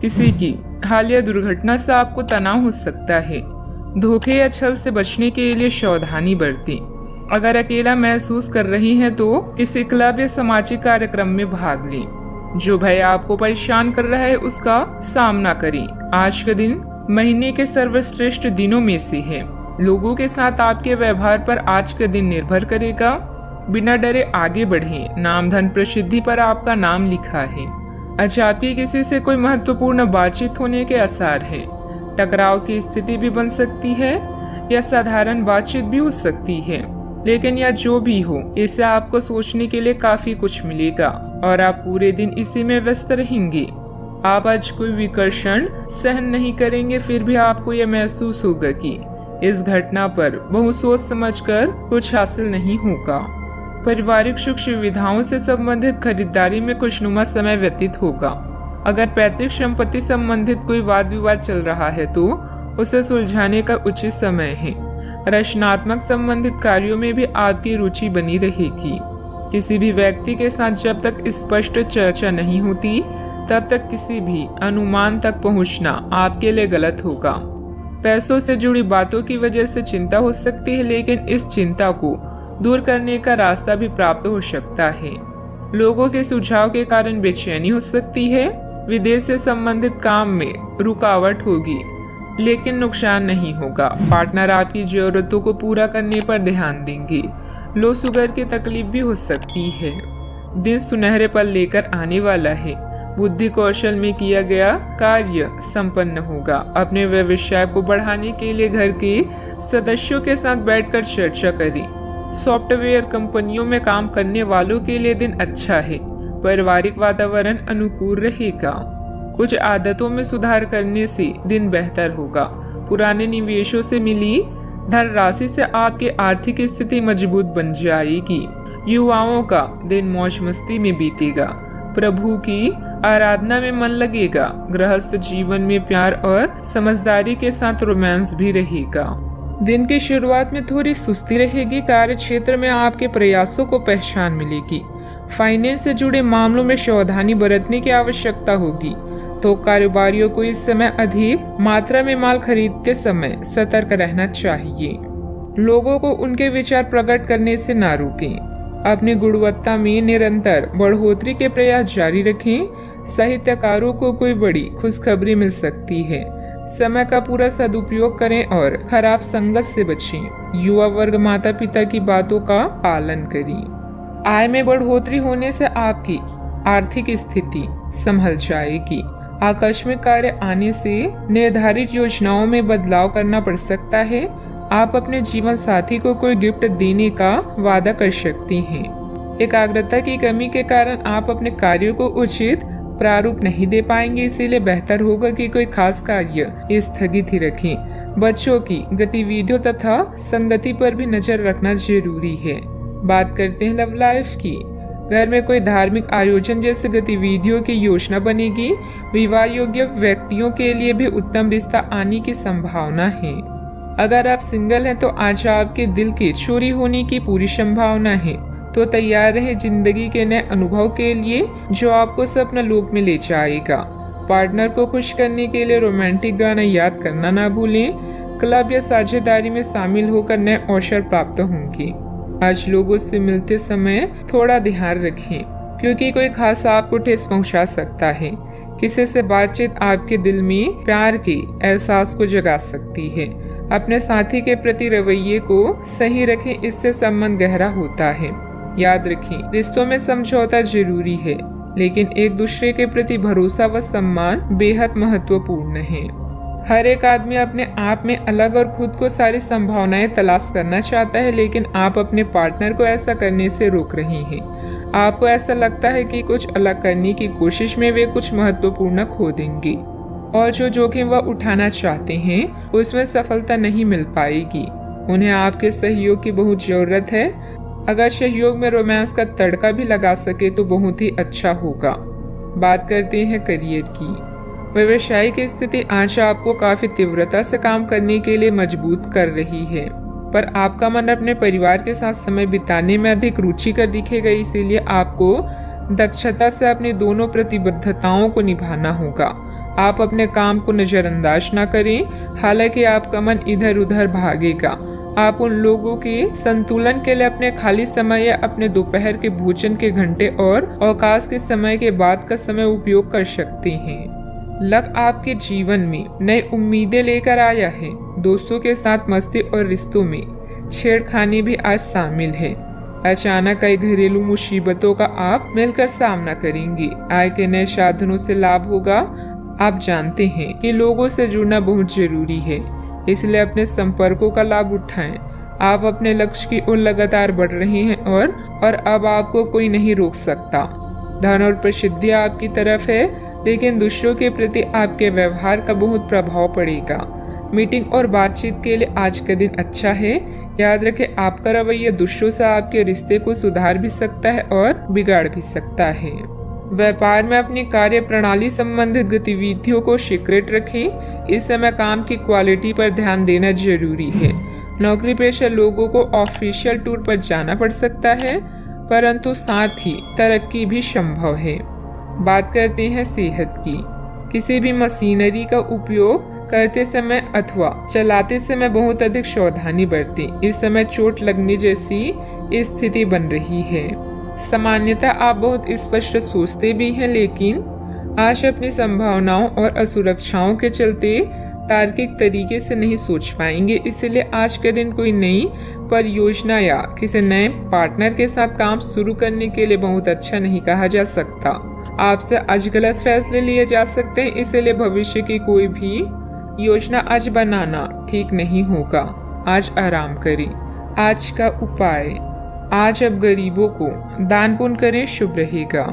किसी की हालिया दुर्घटना से आपको तनाव हो सकता है। धोखे या छल से बचने के लिए सावधानी बरतें। अगर अकेला महसूस कर रही हैं तो किसी क्लब या सामाजिक कार्यक्रम में भाग लें। जो भय आपको परेशान कर रहा है उसका सामना करें। आज का दिन महीने के सर्वश्रेष्ठ दिनों में से है। लोगों के साथ आपके व्यवहार पर आज का दिन निर्भर करेगा। बिना डरे आगे बढ़ें। नाम धन प्रसिद्धि पर आपका नाम लिखा है। आज आपकी किसी से कोई महत्वपूर्ण बातचीत होने के आसार है। टकराव की स्थिति भी बन सकती है या साधारण बातचीत भी हो सकती है, लेकिन यह जो भी हो इससे आपको सोचने के लिए काफी कुछ मिलेगा और आप पूरे दिन इसी में व्यस्त रहेंगे। आप आज कोई विकर्षण सहन नहीं करेंगे, फिर भी आपको यह महसूस होगा कि इस घटना पर बहुत सोच समझकर कुछ हासिल नहीं होगा। पारिवारिक सुख सुविधाओं से संबंधित खरीदारी में खुशनुमा समय व्यतीत होगा। अगर पैतृक संपत्ति संबंधित कोई वाद विवाद चल रहा है तो उसे सुलझाने का उचित समय है। रचनात्मक संबंधित कार्यों में भी आपकी रुचि बनी रहेगी। किसी भी व्यक्ति के साथ जब तक स्पष्ट चर्चा नहीं होती तब तक किसी भी अनुमान तक पहुंचना आपके लिए गलत होगा। पैसों से जुड़ी बातों की वजह से चिंता हो सकती है, लेकिन इस चिंता को दूर करने का रास्ता भी प्राप्त हो सकता है। लोगों के सुझाव के कारण बेचैनी हो सकती है। विदेश से संबंधित काम में रुकावट होगी, लेकिन नुकसान नहीं होगा। पार्टनर आपकी जरूरतों को पूरा करने पर ध्यान देंगे। लो शुगर की तकलीफ भी हो सकती है। दिन सुनहरे पल लेकर आने वाला है। बुद्धि कौशल में किया गया कार्य संपन्न होगा। अपने व्यवसाय को बढ़ाने के लिए घर के सदस्यों के साथ बैठकर चर्चा करें। सॉफ्टवेयर कंपनियों में काम करने वालों के लिए दिन अच्छा है। पारिवारिक वातावरण अनुकूल रहेगा। कुछ आदतों में सुधार करने से दिन बेहतर होगा। पुराने निवेशों से मिली धनराशि से आपकी आर्थिक स्थिति मजबूत बन जाएगी। युवाओं का दिन मौज मस्ती में बीतेगा। प्रभु की आराधना में मन लगेगा। गृहस्थ जीवन में प्यार और समझदारी के साथ रोमांस भी रहेगा। दिन की शुरुआत में थोड़ी सुस्ती रहेगी। कार्य क्षेत्र में आपके प्रयासों को पहचान मिलेगी। फाइनेंस से जुड़े मामलों में सावधानी बरतने की आवश्यकता होगी, तो कारोबारियों को इस समय अधिक मात्रा में माल खरीदते समय सतर्क रहना चाहिए। लोगों को उनके विचार प्रकट करने से ना रोकें। अपनी गुणवत्ता में निरंतर बढ़ोतरी के प्रयास जारी रखें। साहित्यकारों को कोई बड़ी खुशखबरी मिल सकती है। समय का पूरा सदुपयोग करें और खराब संगत से बचें। युवा वर्ग माता पिता की बातों का पालन करें। आय में बढ़ोतरी होने से आपकी आर्थिक स्थिति संभल जाएगी। आकस्मिक कार्य आने से निर्धारित योजनाओं में बदलाव करना पड़ सकता है। आप अपने जीवन साथी को कोई गिफ्ट देने का वादा कर सकती हैं। एकाग्रता की कमी के कारण आप अपने कार्यों को उचित प्रारूप नहीं दे पाएंगे, इसीलिए बेहतर होगा कि कोई खास कार्य स्थगित ही रखें। बच्चों की गतिविधियों तथा संगति पर भी नजर रखना जरूरी है। बात करते हैं लव लाइफ की। घर में कोई धार्मिक आयोजन जैसे गतिविधियों की योजना बनेगी। विवाह योग्य व्यक्तियों के लिए भी उत्तम रिश्ता आने की संभावना है। अगर आप सिंगल हैं तो आज आपके दिल की चोरी होने की पूरी संभावना है, तो तैयार रहे जिंदगी के नए अनुभव के लिए जो आपको सपना लोक में ले जाएगा। पार्टनर को खुश करने के लिए रोमांटिक गाना याद करना ना भूलें। क्लब या साझेदारी में शामिल होकर नए अवसर प्राप्त होंगे। आज लोगों से मिलते समय थोड़ा ध्यान रखें, क्योंकि कोई खास आपको ठेस पहुंचा सकता है। किसी से बातचीत आपके दिल में प्यार के एहसास को जगा सकती है। अपने साथी के प्रति रवैये को सही रखें, इससे संबंध गहरा होता है। याद रखें, रिश्तों में समझौता जरूरी है, लेकिन एक दूसरे के प्रति भरोसा व सम्मान बेहद महत्वपूर्ण है। हर एक आदमी अपने आप में अलग और खुद को सारी संभावनाएं तलाश करना चाहता है, लेकिन आप अपने पार्टनर को ऐसा करने से रोक रही हैं। आपको ऐसा लगता है कि कुछ अलग करने की कोशिश में वे कुछ महत्वपूर्ण खो देंगे, और जो जोखिम वह उठाना चाहते हैं उसमें सफलता नहीं मिल पाएगी। उन्हें आपके सहयोग की बहुत जरूरत है। अगर सहयोग में रोमांस का तड़का भी लगा सके तो बहुत ही अच्छा होगा। बात करते हैं करियर की। व्यवसायिक स्थिति आज आपको काफी तीव्रता से काम करने के लिए मजबूत कर रही है, पर आपका मन अपने परिवार के साथ समय बिताने में अधिक रुचिकर दिखेगा। इसीलिए आपको दक्षता से अपनी दोनों प्रतिबद्धताओं को निभाना होगा। आप अपने काम को नजरअंदाज ना करें, हालांकि आपका मन इधर उधर भागेगा। आप उन लोगों के संतुलन के लिए अपने खाली समय या अपने दोपहर के भोजन के घंटे और अवकाश के समय के बाद का समय उपयोग कर सकते हैं। लक आपके जीवन में नई उम्मीदें लेकर आया है। दोस्तों के साथ मस्ती और रिश्तों में छेड़खानी भी आज शामिल है। अचानक कई घरेलू मुसीबतों का आप मिलकर सामना करेंगे। आय के नए साधनों से लाभ होगा। आप जानते हैं कि लोगों से जुड़ना बहुत जरूरी है, इसलिए अपने संपर्कों का लाभ उठाएं। आप अपने लक्ष्य की ओर लगातार बढ़ रहे हैं और अब आपको कोई नहीं रोक सकता। धन और प्रसिद्धि आपकी तरफ है, लेकिन दूसरों के प्रति आपके व्यवहार का बहुत प्रभाव पड़ेगा। मीटिंग और बातचीत के लिए आज का दिन अच्छा है। याद रखें, आपका रवैया दूसरों से आपके रिश्ते को सुधार भी सकता है और बिगाड़ भी सकता है। व्यापार में अपनी कार्य प्रणाली संबंधित गतिविधियों को सीक्रेट रखें। इस समय काम की क्वालिटी पर ध्यान देना जरूरी है। नौकरी पेशा लोगों को ऑफिशियल टूर पर जाना पड़ सकता है, परंतु साथ ही तरक्की भी संभव है। बात करते हैं सेहत की। किसी भी मशीनरी का उपयोग करते समय अथवा चलाते समय बहुत अधिक सावधानी बरतें। इस समय चोट लगने जैसी स्थिति बन रही है। सामान्यतः आप बहुत स्पष्ट सोचते भी हैं, लेकिन आज अपनी संभावनाओं और असुरक्षाओं के चलते तार्किक तरीके से नहीं सोच पाएंगे। इसलिए आज के दिन कोई नई परियोजना या किसी नए पार्टनर के साथ काम शुरू करने के लिए बहुत अच्छा नहीं कहा जा सकता। आपसे आज गलत फैसले लिए जा सकते हैं, इसलिए भविष्य की कोई भी योजना आज बनाना ठीक नहीं होगा। आज आराम करें। आज का उपाय, आज अब गरीबों को दान पुण्य करें, शुभ रहेगा।